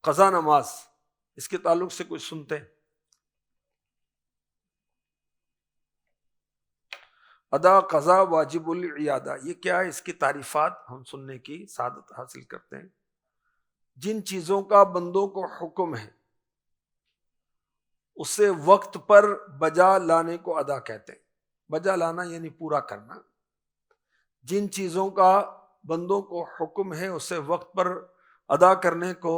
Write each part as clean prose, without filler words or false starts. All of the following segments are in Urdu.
قضا نماز، اس کے تعلق سے کچھ سنتے ہیں؟ ادا قضا واجب العیادہ، یہ کیا ہے؟ اس کی تعریفات ہم سننے کی سعادت حاصل کرتے ہیں۔ جن چیزوں کا بندوں کو حکم ہے اسے وقت پر بجا لانے کو ادا کہتے ہیں۔ بجا لانا یعنی پورا کرنا۔ جن چیزوں کا بندوں کو حکم ہے اسے وقت پر ادا کرنے کو،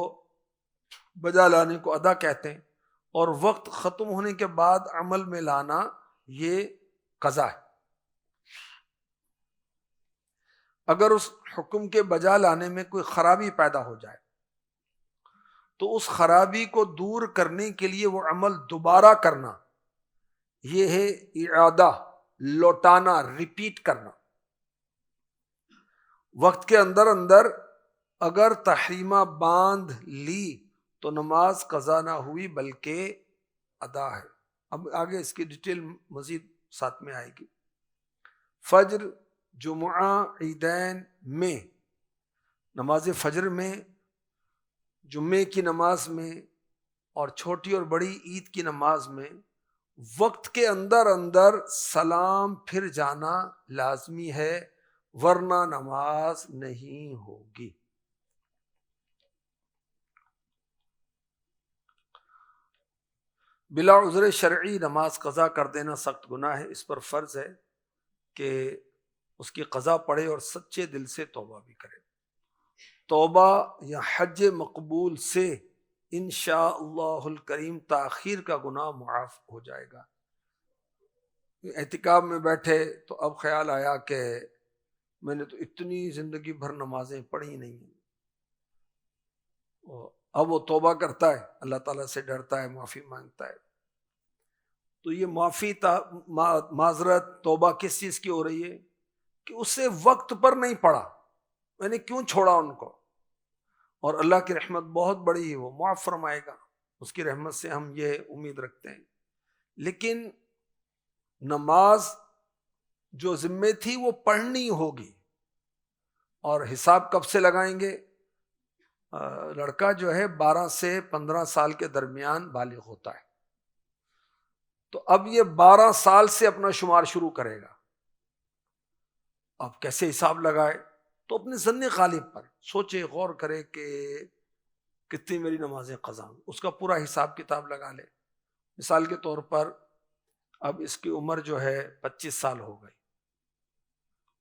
بجا لانے کو ادا کہتے ہیں، اور وقت ختم ہونے کے بعد عمل میں لانا یہ قضا ہے۔ اگر اس حکم کے بجا لانے میں کوئی خرابی پیدا ہو جائے تو اس خرابی کو دور کرنے کے لیے وہ عمل دوبارہ کرنا، یہ ہے اعادہ، لوٹانا، ریپیٹ کرنا۔ وقت کے اندر اندر اگر تحریمہ باندھ لی تو نماز قضا نہ ہوئی بلکہ ادا ہے۔ اب آگے اس کی ڈیٹیل مزید ساتھ میں آئے گی۔ فجر، جمعہ، عیدین میں، نماز فجر میں، جمعے کی نماز میں اور چھوٹی اور بڑی عید کی نماز میں وقت کے اندر اندر سلام پھر جانا لازمی ہے، ورنہ نماز نہیں ہوگی۔ بلا عذر شرعی نماز قضا کر دینا سخت گناہ ہے۔ اس پر فرض ہے کہ اس کی قضا پڑھے اور سچے دل سے توبہ بھی کرے۔ توبہ یا حج مقبول سے انشاءاللہ الکریم تاخیر کا گناہ معاف ہو جائے گا۔ اعتکاف میں بیٹھے تو اب خیال آیا کہ میں نے تو اتنی زندگی بھر نمازیں پڑھی نہیں ہیں، اب وہ توبہ کرتا ہے، اللہ تعالیٰ سے ڈرتا ہے، معافی مانگتا ہے، تو یہ معافی معذرت توبہ کس چیز کی ہو رہی ہے؟ کہ اسے وقت پر نہیں پڑھا، میں نے کیوں چھوڑا ان کو، اور اللہ کی رحمت بہت بڑی ہے، وہ معاف فرمائے گا، اس کی رحمت سے ہم یہ امید رکھتے ہیں۔ لیکن نماز جو ذمہ تھی وہ پڑھنی ہوگی، اور حساب کب سے لگائیں گے؟ لڑکا جو ہے 12 سے 15 سال کے درمیان بالغ ہوتا ہے، تو اب یہ 12 سال سے اپنا شمار شروع کرے گا۔ اب کیسے حساب لگائے؟ تو اپنے ظن غالب پر سوچے، غور کرے کہ کتنی میری نمازیں قضا، اس کا پورا حساب کتاب لگا لے۔ مثال کے طور پر اب اس کی عمر جو ہے 25 سال ہو گئی،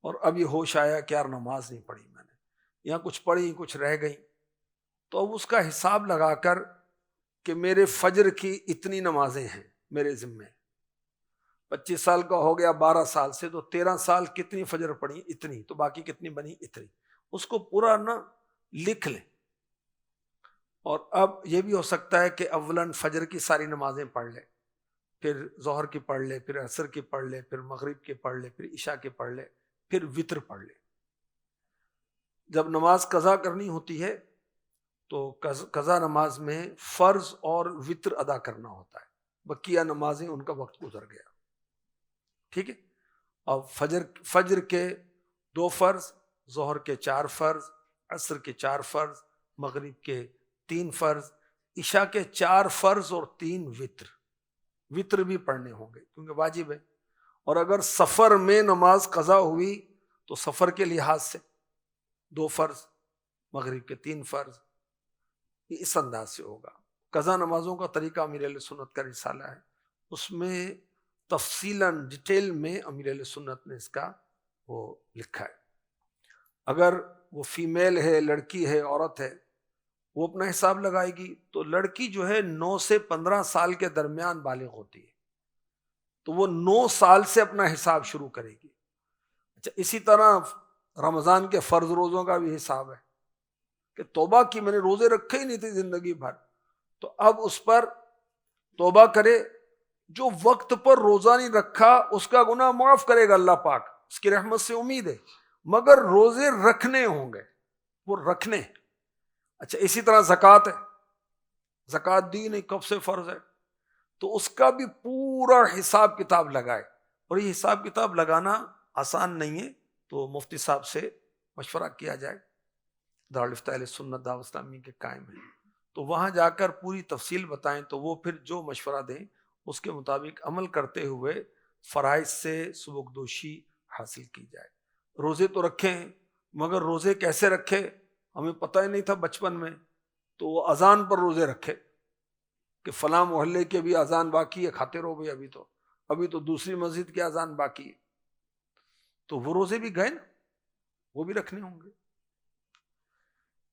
اور اب یہ ہوش آیا کہ یار نماز نہیں پڑھی میں نے، یا کچھ پڑھی کچھ رہ گئی، تو اب اس کا حساب لگا کر کہ میرے فجر کی اتنی نمازیں ہیں میرے ذمے، 25 سال کا ہو گیا 12 سال سے، تو 13 سال کتنی فجر پڑھی؟ اتنی، تو باقی کتنی بنی؟ اتنی۔ اس کو پورا نہ لکھ لیں۔ اور اب یہ بھی ہو سکتا ہے کہ اولاً فجر کی ساری نمازیں پڑھ لے، پھر ظہر کی پڑھ لے، پھر عصر کی پڑھ لے، پھر مغرب کی پڑھ لے، پھر عشاء کی پڑھ لے، پھر وتر پڑھ لے۔ جب نماز قضا کرنی ہوتی ہے تو قضا نماز میں فرض اور وتر ادا کرنا ہوتا ہے، بقیہ نمازیں ان کا وقت گزر گیا، ٹھیک ہے۔ اب فجر کے 2 فرض، ظہر کے 4 فرض، عصر کے 4 فرض، مغرب کے 3 فرض، عشاء کے 4 فرض اور 3 وتر۔ وتر بھی پڑھنے ہوں گے کیونکہ واجب ہے۔ اور اگر سفر میں نماز قضا ہوئی تو سفر کے لحاظ سے 2 فرض، مغرب کے 3 فرض، یہ اس انداز سے ہوگا۔ قضا نمازوں کا طریقہ امیر اہل سنت کا رسالہ ہے، اس میں تفصیلاً ڈیٹیل میں امیر اہل سنت نے اس کا وہ لکھا ہے۔ اگر وہ فیمیل ہے، لڑکی ہے، عورت ہے، وہ اپنا حساب لگائے گی، تو لڑکی جو ہے 9 سے 15 سال کے درمیان بالغ ہوتی ہے، تو وہ 9 سال سے اپنا حساب شروع کرے گی۔ اچھا، اسی طرح رمضان کے فرض روزوں کا بھی حساب ہے کہ توبہ کی، میں نے روزے رکھے ہی نہیں تھے زندگی بھر، تو اب اس پر توبہ کرے۔ جو وقت پر روزہ نہیں رکھا اس کا گناہ معاف کرے گا اللہ پاک، اس کی رحمت سے امید ہے، مگر روزے رکھنے ہوں گے، وہ رکھنے۔ اچھا، اسی طرح زکوٰۃ ہے، زکوٰۃ دی نہیں، کب سے فرض ہے، تو اس کا بھی پورا حساب کتاب لگائے۔ اور یہ حساب کتاب لگانا آسان نہیں ہے، تو مفتی صاحب سے مشورہ کیا جائے، دارالفتہ اہل سنت دعوت اسلامی کے قائم ہیں، تو وہاں جا کر پوری تفصیل بتائیں تو وہ پھر جو مشورہ دیں اس کے مطابق عمل کرتے ہوئے فرائض سے سبکدوشی حاصل کی جائے۔ روزے تو رکھیں، مگر روزے کیسے رکھے ہمیں پتہ ہی نہیں تھا بچپن میں، تو وہ اذان پر روزے رکھے کہ فلاں محلے کے بھی اذان باقی ہے، کھاتے رہو بھائی، ابھی تو دوسری مسجد کی اذان باقی ہے، تو وہ روزے بھی گئے نا، وہ بھی رکھنے ہوں گے۔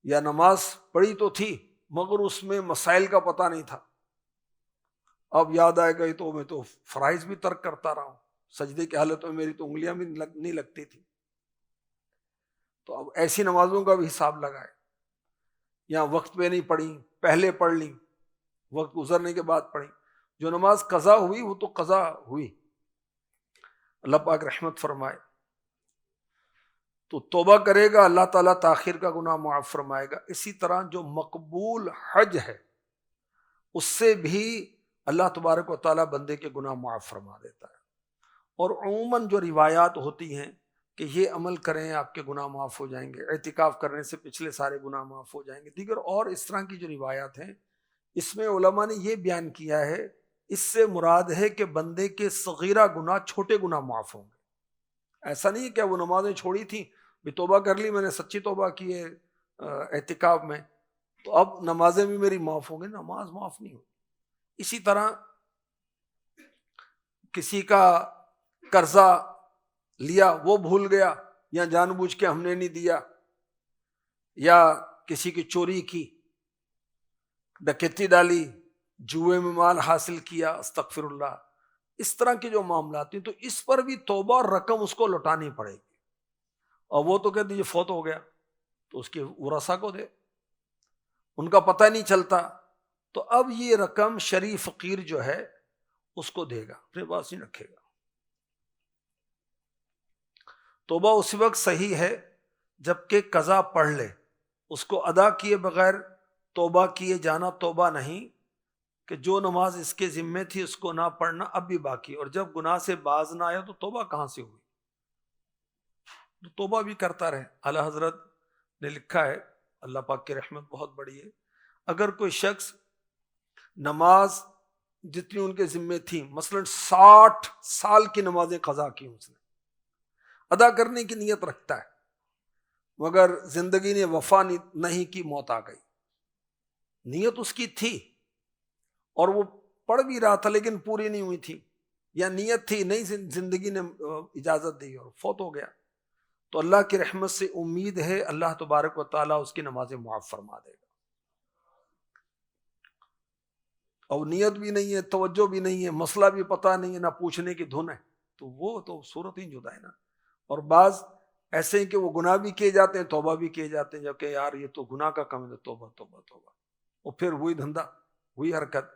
یا نماز پڑھی تو تھی مگر اس میں مسائل کا پتہ نہیں تھا، اب یاد آئے گئی تو میں تو فرائض بھی ترک کرتا رہا ہوں، سجدے کی حالت میں میری تو انگلیاں بھی نہیں لگتی تھی، تو اب ایسی نمازوں کا بھی حساب لگائے۔ یا وقت پہ نہیں پڑھی، پہلے پڑھ لی، وقت گزرنے کے بعد پڑھی، جو نماز قضا ہوئی وہ تو قضا ہوئی، اللہ پاک رحمت فرمائے۔ تو توبہ کرے گا اللہ تعالیٰ تاخیر کا گناہ معاف فرمائے گا۔ اسی طرح جو مقبول حج ہے اس سے بھی اللہ تبارک و تعالیٰ بندے کے گناہ معاف فرما دیتا ہے۔ اور عموماً جو روایات ہوتی ہیں کہ یہ عمل کریں آپ کے گناہ معاف ہو جائیں گے، اعتکاف کرنے سے پچھلے سارے گناہ معاف ہو جائیں گے، دیگر اور اس طرح کی جو روایات ہیں، اس میں علماء نے یہ بیان کیا ہے اس سے مراد ہے کہ بندے کے صغیرہ گناہ، چھوٹے گناہ معاف ہوں گے۔ ایسا نہیں ہے کہ وہ نمازیں چھوڑی تھیں، بھی توبہ کر لی میں نے، سچی توبہ کی ہے اعتکاف میں، تو اب نمازیں بھی میری معاف ہوں گی، نماز معاف نہیں ہوگی۔ اسی طرح کسی کا قرضہ لیا وہ بھول گیا، یا جان بوجھ کے ہم نے نہیں دیا، یا کسی کی چوری کی، ڈکیتی ڈالی، جوئے میں مال حاصل کیا، استغفر اللہ، اس طرح کے جو معاملات ہیں تو اس پر بھی توبہ اور رقم اس کو لوٹانی پڑے گی۔ اور وہ تو کہتے یہ فوت ہو گیا تو اس کے ورثاء کو دے، ان کا پتہ نہیں چلتا، تو اب یہ رقم شریف فقیر جو ہے اس کو دے گا، اپنے پاس نہیں رکھے گا۔ توبہ اسی وقت صحیح ہے جب کہ قضا پڑھ لے، اس کو ادا کیے بغیر توبہ کیے جانا توبہ نہیں، کہ جو نماز اس کے ذمے تھی اس کو نہ پڑھنا اب بھی باقی، اور جب گناہ سے باز نہ آیا تو توبہ کہاں سے ہوئی؟ تو توبہ بھی کرتا رہے۔ اعلیٰ حضرت نے لکھا ہے، اللہ پاک کی رحمت بہت بڑی ہے، اگر کوئی شخص نماز جتنی ان کے ذمے تھی، مثلا 60 سال کی نمازیں قضا کی، اس نے ادا کرنے کی نیت رکھتا ہے، مگر زندگی نے وفا نہیں کی، موت آ گئی، نیت اس کی تھی اور وہ پڑھ بھی رہا تھا لیکن پوری نہیں ہوئی تھی، یا نیت تھی نہیں، زندگی نے اجازت دی اور فوت ہو گیا، تو اللہ کی رحمت سے امید ہے اللہ تبارک و تعالیٰ اس کی نمازیں معاف فرما دے گا۔ اور نیت بھی نہیں ہے، توجہ بھی نہیں ہے، مسئلہ بھی پتہ نہیں ہے، نہ پوچھنے کی دھن ہے، تو وہ تو صورت ہی جدا ہے نا۔ اور بعض ایسے ہیں کہ وہ گناہ بھی کیے جاتے ہیں، توبہ بھی کیے جاتے ہیں، جبکہ یار یہ تو گناہ کا کم ہے، توبہ توبہ توبہ، اور پھر وہی دھندا، وہی حرکت۔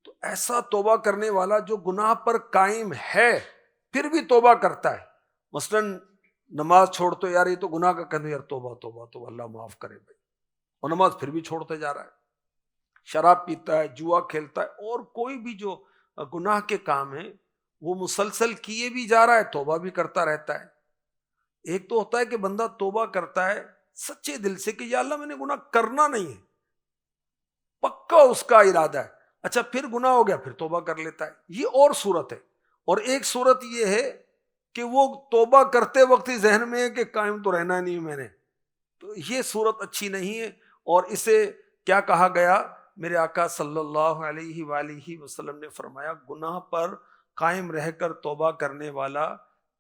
تو ایسا توبہ کرنے والا جو گناہ پر قائم ہے پھر بھی توبہ کرتا ہے، مثلا نماز چھوڑتے یار یہ تو گناہ کا کہتے یار توبہ توبہ توبہ اللہ معاف کرے بھائی، اور نماز پھر بھی چھوڑتے جا رہا ہے، شراب پیتا ہے، جوا کھیلتا ہے، اور کوئی بھی جو گناہ کے کام ہیں وہ مسلسل کیے بھی جا رہا ہے، توبہ بھی کرتا رہتا ہے۔ ایک تو ہوتا ہے کہ بندہ توبہ کرتا ہے سچے دل سے کہ یا اللہ میں نے گناہ کرنا نہیں ہے، پکا اس کا ارادہ ہے، اچھا پھر گناہ ہو گیا پھر توبہ کر لیتا ہے، یہ اور صورت ہے۔ اور ایک صورت یہ ہے کہ وہ توبہ کرتے وقت ہی ذہن میں ہے کہ قائم تو رہنا نہیں میں نے، تو یہ صورت اچھی نہیں ہے۔ اور اسے کیا کہا گیا؟ میرے آقا صلی اللہ علیہ وآلہ وسلم نے فرمایا گناہ پر قائم رہ کر توبہ کرنے والا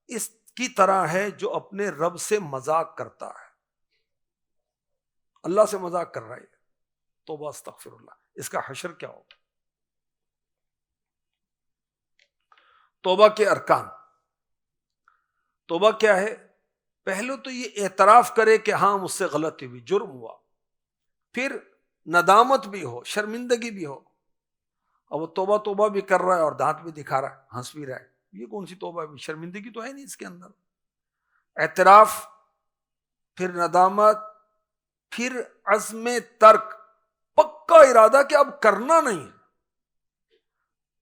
اس کی طرح ہے جو اپنے رب سے مذاق کرتا ہے، اللہ سے مذاق کر رہا ہے، توبہ استغفر اللہ، اس کا حشر کیا ہوگا؟ توبہ کے ارکان، توبہ کیا ہے؟ پہلے تو یہ اعتراف کرے کہ ہاں مجھ سے غلطی ہوئی، جرم ہوا، پھر ندامت بھی ہو، شرمندگی بھی ہو، اور وہ توبہ توبہ بھی کر رہا ہے اور دانت بھی دکھا رہا ہے، ہنس بھی رہا ہے، یہ کون سی توبہ بھی؟ شرمندگی تو ہے نہیں اس کے اندر۔ اعتراف، پھر ندامت، پھر عزم ترک، پکا ارادہ کہ اب کرنا نہیں ہے،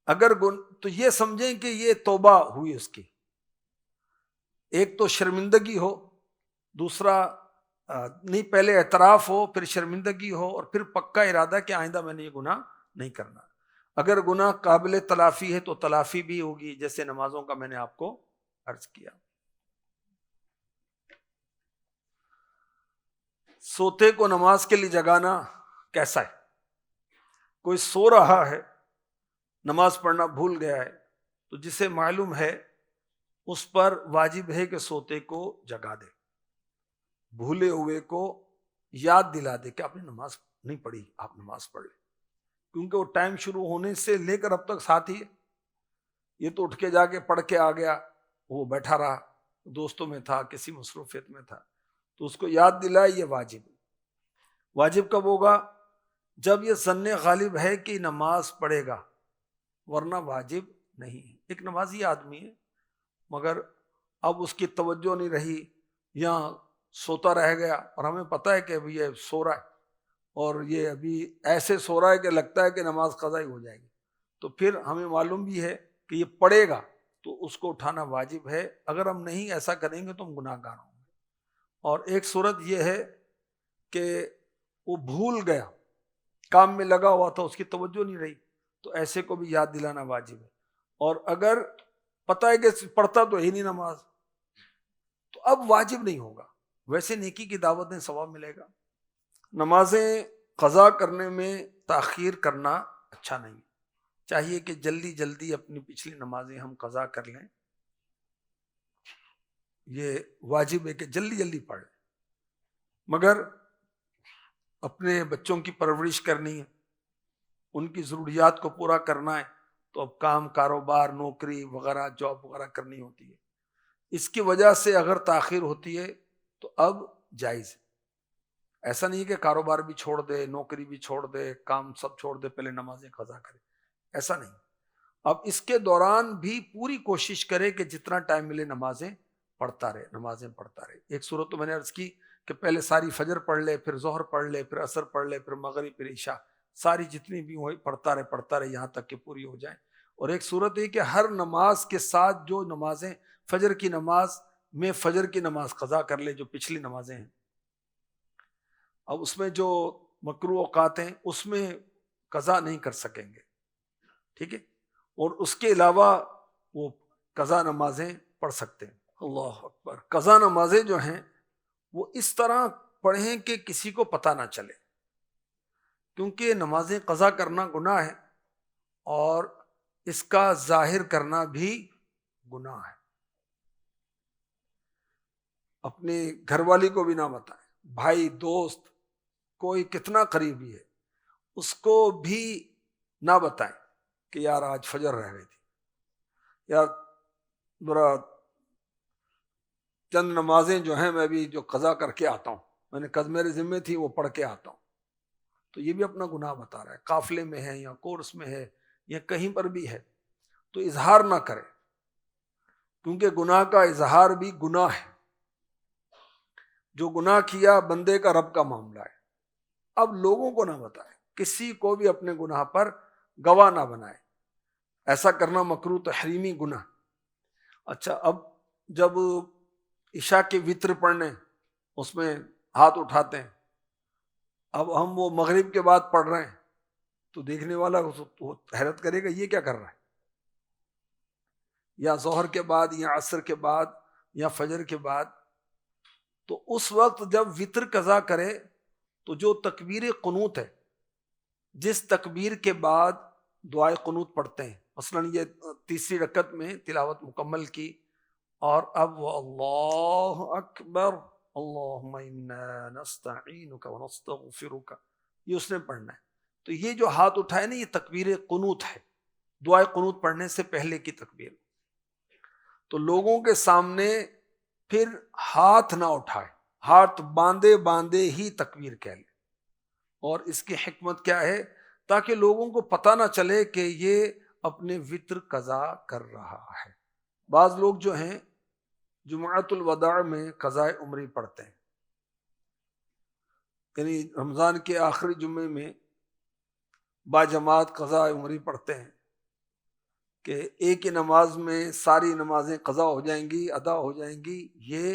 اگر تو یہ سمجھیں کہ یہ توبہ ہوئی اس کی۔ ایک تو شرمندگی ہو، دوسرا نہیں پہلے اعتراف ہو، پھر شرمندگی ہو، اور پھر پکا ارادہ کہ آئندہ میں نے یہ گناہ نہیں کرنا۔ اگر گناہ قابل تلافی ہے تو تلافی بھی ہوگی، جیسے نمازوں کا میں نے آپ کو عرض کیا۔ سوتے کو نماز کے لیے جگانا کیسا ہے؟ کوئی سو رہا ہے، نماز پڑھنا بھول گیا ہے، تو جسے معلوم ہے اس پر واجب ہے کہ سوتے کو جگا دے، بھولے ہوئے کو یاد دلا دے کہ آپ نے نماز نہیں پڑھی، آپ نماز پڑھ لیں، کیونکہ وہ ٹائم شروع ہونے سے لے کر اب تک ساتھ ہی ہے۔ یہ تو اٹھ کے جا کے پڑھ کے آ گیا، وہ بیٹھا رہا، دوستوں میں تھا، کسی مصروفیت میں تھا، تو اس کو یاد دلائے، یہ واجب ہے۔ واجب کب ہوگا؟ جب یہ ظن غالب ہے کہ نماز پڑھے گا، ورنہ واجب نہیں ہے۔ ایک نمازی آدمی ہے مگر اب اس کی توجہ نہیں رہی یا سوتا رہ گیا، اور ہمیں پتہ ہے کہ ابھی یہ سو رہا ہے، اور یہ ابھی ایسے سو رہا ہے کہ لگتا ہے کہ نماز قضا ہی ہو جائے گی، تو پھر ہمیں معلوم بھی ہے کہ یہ پڑھے گا تو اس کو اٹھانا واجب ہے۔ اگر ہم نہیں ایسا کریں گے تو ہم گناہ گار ہوں گے۔ اور ایک صورت یہ ہے کہ وہ بھول گیا، کام میں لگا ہوا تھا، اس کی توجہ نہیں رہی، تو ایسے کو بھی یاد دلانا واجب ہے۔ اور اگر پتہ ہے کہ پڑھتا تو ہی نہیں نماز، تو اب واجب نہیں ہوگا، ویسے نیکی کی دعوت میں ثواب ملے گا۔ نمازیں قضا کرنے میں تاخیر کرنا اچھا نہیں، چاہیے کہ جلدی جلدی اپنی پچھلی نمازیں ہم قضا کر لیں، یہ واجب ہے کہ جلدی جلدی پڑھ لیں۔ مگر اپنے بچوں کی پرورش کرنی ہے، ان کی ضروریات کو پورا کرنا ہے، تو اب کام، کاروبار، نوکری وغیرہ، جاب وغیرہ کرنی ہوتی ہے، اس کی وجہ سے اگر تاخیر ہوتی ہے تو اب جائز ہے۔ ایسا نہیں کہ کاروبار بھی چھوڑ دے، نوکری بھی چھوڑ دے، کام سب چھوڑ دے، پہلے نمازیں قضا کرے، ایسا نہیں۔ اب اس کے دوران بھی پوری کوشش کرے کہ جتنا ٹائم ملے نمازیں پڑھتا رہے، نمازیں پڑھتا رہے۔ ایک صورت تو میں نے عرض کی کہ پہلے ساری فجر پڑھ لے، پھر ظہر پڑھ لے، پھر عصر پڑھ لے، پھر مغرب، پھر عشاء، ساری جتنی بھی ہوئی پڑھتا رہے یہاں تک کہ پوری ہو جائیں۔ اور ایک صورت ہے کہ ہر نماز کے ساتھ جو نمازیں، فجر کی نماز میں فجر کی نماز قضا کر لے، جو پچھلی نمازیں ہیں۔ اب اس میں جو مکروہ اوقات ہیں اس میں قضا نہیں کر سکیں گے، ٹھیک ہے، اور اس کے علاوہ وہ قضا نمازیں پڑھ سکتے ہیں۔ اللہ اکبر۔ قضا نمازیں جو ہیں وہ اس طرح پڑھیں کہ کسی کو پتہ نہ چلے، کیونکہ نمازیں قضا کرنا گناہ ہے اور اس کا ظاہر کرنا بھی گناہ ہے۔ اپنے گھر والی کو بھی نہ بتائیں، بھائی، دوست، کوئی کتنا قریبی ہے اس کو بھی نہ بتائیں کہ یار آج فجر رہ گئی تھی، یار ذرا چند نمازیں جو ہیں میں بھی جو قضا کر کے آتا ہوں، میں نے قضا میرے ذمہ تھی وہ پڑھ کے آتا ہوں، تو یہ بھی اپنا گناہ بتا رہا ہے۔ قافلے میں ہے یا کورس میں ہے یا کہیں پر بھی ہے تو اظہار نہ کرے، کیونکہ گناہ کا اظہار بھی گناہ ہے۔ جو گناہ کیا بندے کا رب کا معاملہ ہے، اب لوگوں کو نہ بتائے، کسی کو بھی اپنے گناہ پر گواہ نہ بنائے، ایسا کرنا مکروہ تحریمی گناہ۔ اچھا، اب جب عشاء کے وتر پڑھنے اس میں ہاتھ اٹھاتے ہیں، اب ہم وہ مغرب کے بعد پڑھ رہے ہیں تو دیکھنے والا حیرت کرے گا یہ کیا کر رہا ہے، یا ظہر کے بعد یا عصر کے بعد یا فجر کے بعد۔ تو اس وقت جب وتر قضا کرے تو جو تکبیر قنوت ہے، جس تکبیر کے بعد دعائے قنوت پڑھتے ہیں، مثلا یہ تیسری رکعت میں تلاوت مکمل کی اور اب وہ اللہ اکبر اللہم انا نستعینک ونستغفرک، یہ اس نے پڑھنا ہے۔ تو یہ جو ہاتھ اٹھائے نا، یہ تکبیر قنوت ہے، دعائے قنوت پڑھنے سے پہلے کی تکبیر۔ تو لوگوں کے سامنے پھر ہاتھ نہ اٹھائے، ہاتھ باندھے باندھے ہی تکبیر کہہ لے۔ اور اس کی حکمت کیا ہے؟ تاکہ لوگوں کو پتہ نہ چلے کہ یہ اپنے وتر قضا کر رہا ہے۔ بعض لوگ جو ہیں جمعۃ الوداع میں قضاء عمری پڑھتے ہیں، یعنی رمضان کے آخری جمعے میں باجماعت قضاء عمری پڑھتے ہیں کہ ایک ہی نماز میں ساری نمازیں قضا ہو جائیں گی، ادا ہو جائیں گی۔ یہ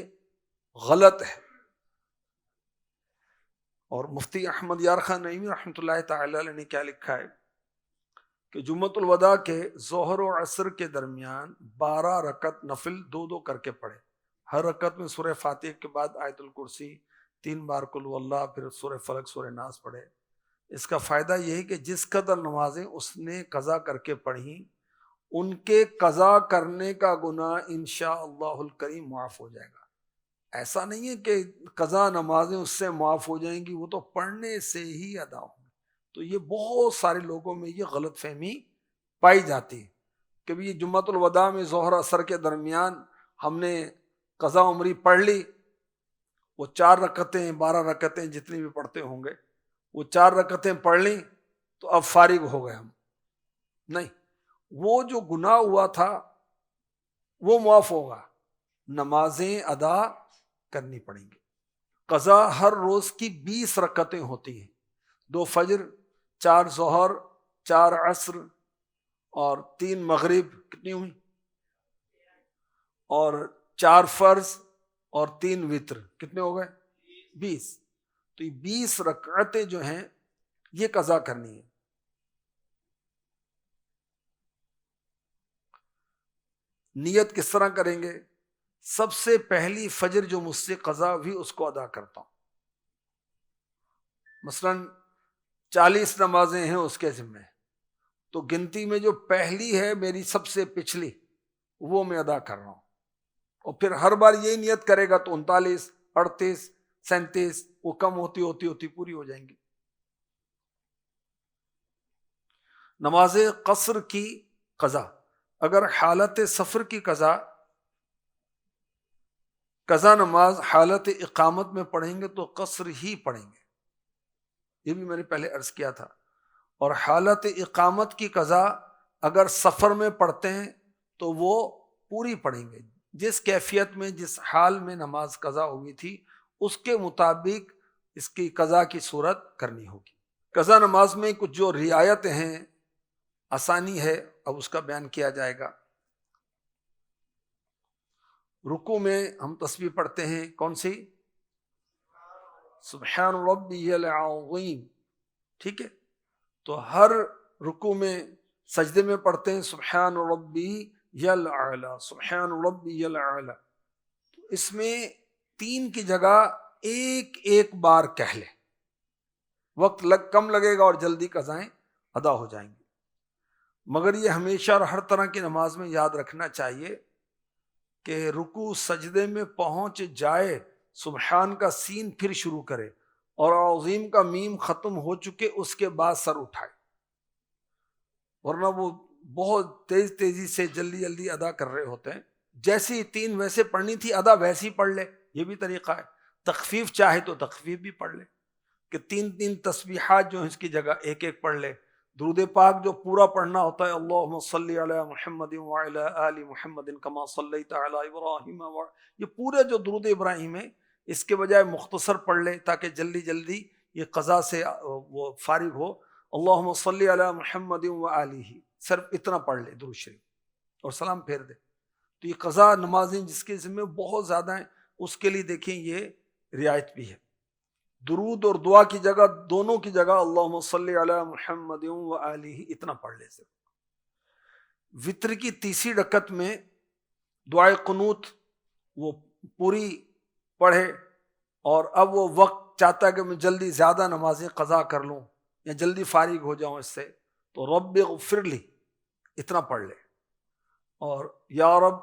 غلط ہے، اور مفتی احمد یار خان نعیمی رحمۃ اللہ تعالی علیہ نے کیا لکھا ہے کہ جمعۃ الوداع کے ظہر و عصر کے درمیان 12 رکعت نفل 2 کر کے پڑھے. ہر رکعت میں سورہ فاتحہ کے بعد آیت الکرسی، 3 بار قل هو اللہ، پھر سورہ فلق سورہ ناس پڑھے. اس کا فائدہ یہ ہے کہ جس قدر نمازیں اس نے قضا کر کے پڑھیں ان کے قضا کرنے کا گناہ انشاءاللہ الکریم معاف ہو جائے گا. ایسا نہیں ہے کہ قضا نمازیں اس سے معاف ہو جائیں گی، وہ تو پڑھنے سے ہی ادا ہوں. تو یہ بہت سارے لوگوں میں یہ غلط فہمی پائی جاتی ہے کہ یہ جمعۃ الوداع میں ظہر اثر کے درمیان ہم نے قضا عمری پڑھ لی، وہ 4 رکعتیں 12 رکعتیں جتنی بھی پڑھتے ہوں گے وہ 4 رکعتیں پڑھ لیں تو اب فارغ ہو گئے ہم. نہیں، وہ جو گناہ ہوا تھا وہ معاف ہوگا، نمازیں ادا کرنی پڑیں گی. قضا ہر روز کی 20 رکعتیں ہوتی ہیں، 2 فجر، 4 ظہر، 4 عصر اور 3 مغرب، کتنی ہوئی؟ اور 4 فرض اور 3 وتر، کتنے ہو گئے؟ 20. تو یہ 20 رکعتیں جو ہیں یہ قضا کرنی ہے. نیت کس طرح کریں گے؟ سب سے پہلی فجر جو مجھ سے قضا ہوئی اس کو ادا کرتا ہوں. مثلا 40 نمازیں ہیں اس کے ذمہ، تو گنتی میں جو پہلی ہے میری سب سے پچھلی وہ میں ادا کر رہا ہوں. اور پھر ہر بار یہی نیت کرے گا تو 39، 38، 37 وہ کم ہوتی ہوتی ہوتی پوری ہو جائیں گی. نماز قصر کی قضا، اگر حالت سفر کی قضا نماز حالت اقامت میں پڑھیں گے تو قصر ہی پڑھیں گے، یہ بھی میں نے پہلے عرض کیا تھا. اور حالت اقامت کی قضا اگر سفر میں پڑھتے ہیں تو وہ پوری پڑھیں گے. جس کیفیت میں جس حال میں نماز قضا ہوئی تھی اس کے مطابق اس کی قضا کی صورت کرنی ہوگی. قضا نماز میں کچھ جو رعایتیں ہیں، آسانی ہے، اب اس کا بیان کیا جائے گا. رکوع میں ہم تسبیح پڑھتے ہیں، کون سی؟ سبحان ربی العظیم، ٹھیک ہے. تو ہر رکوع میں سجدے میں پڑھتے ہیں سبحان ربی العلی، سبحان ربی العلی. تو اس میں 3 کی جگہ ایک بار کہہ لیں، وقت کم لگے گا اور جلدی قضائیں ادا ہو جائیں گی. مگر یہ ہمیشہ اور ہر طرح کی نماز میں یاد رکھنا چاہیے کہ رکوع سجدے میں پہنچ جائے سبحان کا سین پھر شروع کرے اور عظیم کا میم ختم ہو چکے اس کے بعد سر اٹھائے، ورنہ وہ بہت تیزی سے جلدی ادا کر رہے ہوتے ہیں. جیسی 3 ویسے پڑھنی تھی ادا ویسی پڑھ لے، یہ بھی طریقہ ہے. تخفیف چاہے تو تخفیف بھی پڑھ لے کہ 3 تسبیحات جو ہیں اس کی جگہ ایک پڑھ لے. درود پاک جو پورا پڑھنا ہوتا ہے اللہم صلی علی محمد وعلی آل محمد کما صلیت علی ابراہیم، یہ پورے جو درود ابراہیم ہے اس کے بجائے مختصر پڑھ لے تاکہ جلدی یہ قضا سے وہ فارغ ہو. اللہم صلی علی محمد وآلہ، صرف اتنا پڑھ لے درود شریف اور سلام پھیر دے. تو یہ قضا نمازیں جس کے ذمہ بہت زیادہ ہیں اس کے لیے دیکھیں یہ رعایت بھی ہے. درود اور دعا کی جگہ، دونوں کی جگہ اللہم صلی علی محمد وآلہ اتنا پڑھ لے. صرف وتر کی 3 رکعت میں دعائے قنوت وہ پوری پڑھے، اور اب وہ وقت چاہتا ہے کہ میں جلدی زیادہ نمازیں قضا کر لوں یا جلدی فارغ ہو جاؤں اس سے، تو رب اغفر لی اتنا پڑھ لے. اور یا رب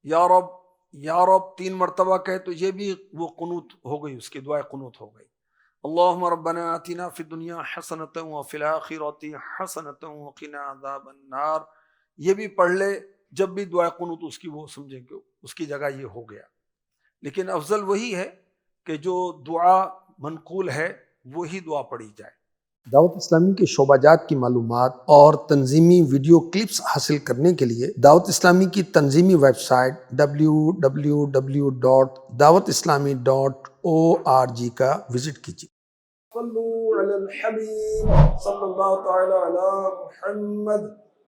یا رب یا رب 3 مرتبہ کہے تو یہ بھی وہ قنوت ہو گئی، اس کی دعائے قنوت ہو گئی. اللہم ربنا آتنا فی الدنیا حسنۃ وفی الآخرۃ حسنۃ وقنا عذاب النار، یہ بھی پڑھ لے جب بھی دعائے قنوت اس کی وہ سمجھیں کہ اس کی جگہ یہ ہو گیا. لیکن افضل وہی ہے کہ جو دعا منقول ہے وہی دعا پڑھی جائے. دعوت اسلامی کے شعبہ جات کی معلومات اور تنظیمی ویڈیو کلپس حاصل کرنے کے لیے دعوت اسلامی کی تنظیمی ویب سائٹ www.dawatislami.org کا وزٹ کیجیے. صلو علی الحبیب صلی اللہ تعالی علی محمد.